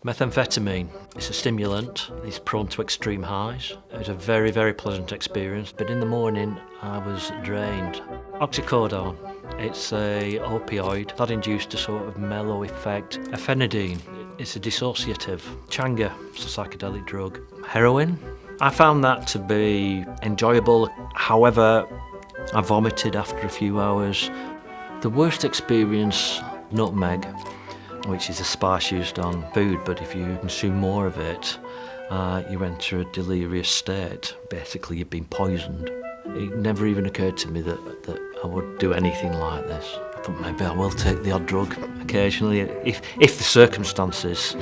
Methamphetamine is a stimulant. It's prone to extreme highs. It was a very, very pleasant experience, but in the morning I was drained. Oxycodone, it's a opioid that induced a sort of mellow effect. Ephenidine, it's a dissociative. Changa, it's a psychedelic drug. Heroin, I found that to be enjoyable. However, I vomited after a few hours. The worst experience, nutmeg, which is a spice used on food, but if you consume more of it, you enter a delirious state. Basically, you've been poisoned. It never even occurred to me that I would do anything like this. I thought maybe I will take the odd drug occasionally. If the circumstances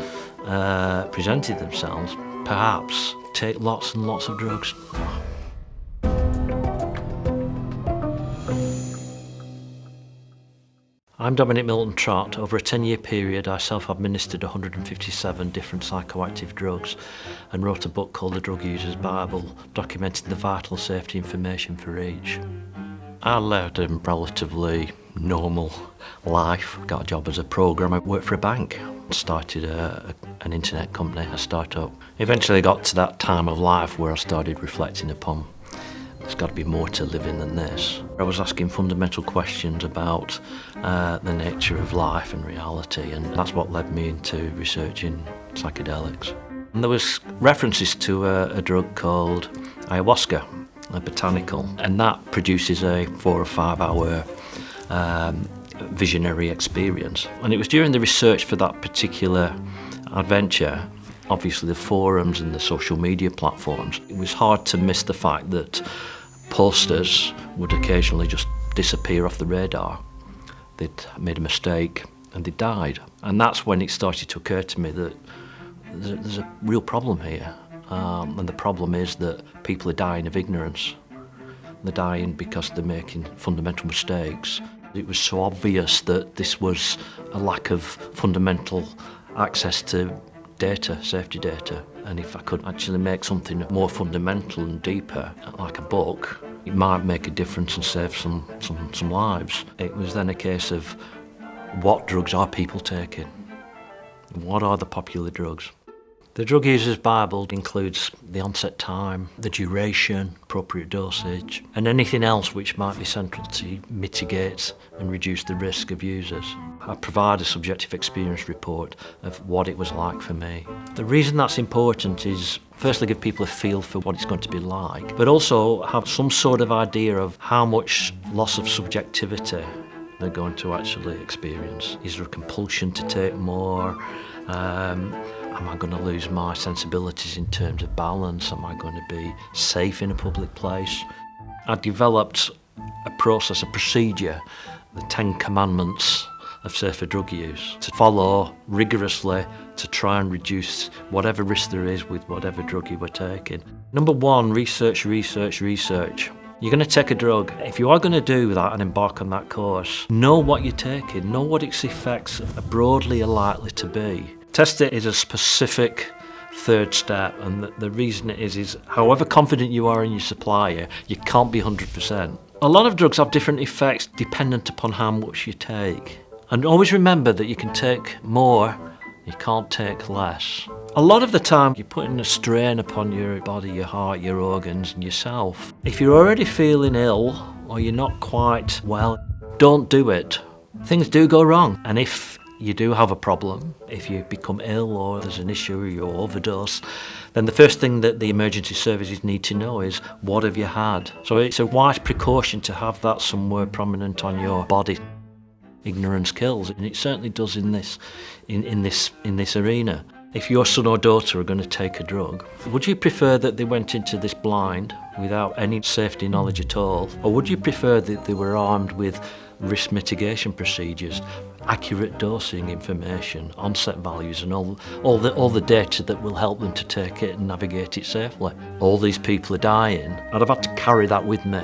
presented themselves, perhaps take lots and lots of drugs. I'm Dominic Milton-Trott. Over a 10-year period, I self-administered 157 different psychoactive drugs and wrote a book called The Drug User's Bible, documenting the vital safety information for each. I led a relatively normal life, got a job as a programmer, worked for a bank, started an internet company, a startup. Eventually got to that time of life where I started reflecting upon there's got to be more to living than this. I was asking fundamental questions about the nature of life and reality, and that's what led me into researching psychedelics. And there was references to a drug called ayahuasca, a botanical, and that produces a 4 or 5 hour visionary experience. And it was during the research for that particular adventure, obviously the forums and the social media platforms, it was hard to miss the fact that posters would occasionally just disappear off the radar. They'd made a mistake and they died. And that's when it started to occur to me that there's a real problem here. And the problem is that people are dying of ignorance. They're dying because they're making fundamental mistakes. It was so obvious that this was a lack of fundamental access to data, safety data, and if I could actually make something more fundamental and deeper, like a book, it might make a difference and save some lives. It was then a case of what drugs are people taking? What are the popular drugs? The Drug User's Bible includes the onset time, the duration, appropriate dosage, and anything else which might be central to mitigate and reduce the risk of users. I provide a subjective experience report of what it was like for me. The reason that's important is, firstly, give people a feel for what it's going to be like, but also have some sort of idea of how much loss of subjectivity they're going to actually experience. Is there a compulsion to take more? Am I going to lose my sensibilities in terms of balance? Am I going to be safe in a public place? I developed a process, a procedure, the 10 commandments of safer drug use, to follow rigorously to try and reduce whatever risk there is with whatever drug you were taking. Number 1, research, research, research. You're going to take a drug. If you are going to do that and embark on that course, know what you're taking, know what its effects broadly are likely to be. Test it is a specific third step, and the reason it is however confident you are in your supplier, you can't be 100%. A lot of drugs have different effects dependent upon how much you take. And always remember that you can take more, you can't take less. A lot of the time you're putting a strain upon your body, your heart, your organs and yourself. If you're already feeling ill or you're not quite well, don't do it. Things do go wrong, and if you do have a problem, if you become ill or there's an issue or you overdose, then the first thing that the emergency services need to know is, what have you had? So it's a wise precaution to have that somewhere prominent on your body. Ignorance kills, and it certainly does in this arena. If your son or daughter are going to take a drug, would you prefer that they went into this blind without any safety knowledge at all, or would you prefer that they were armed with risk mitigation procedures, accurate dosing information, onset values, and all the data that will help them to take it and navigate it safely? All these people are dying. I'd have had to carry that with me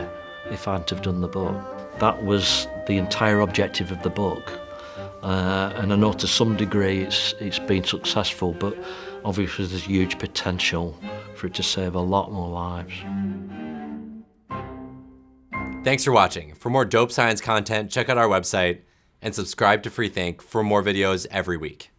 if I hadn't have done the book. That was the entire objective of the book, and I know to some degree it's been successful, but obviously there's huge potential for it to save a lot more lives. Thanks for watching. For more dope science content, check out our website and subscribe to Free Think for more videos every week.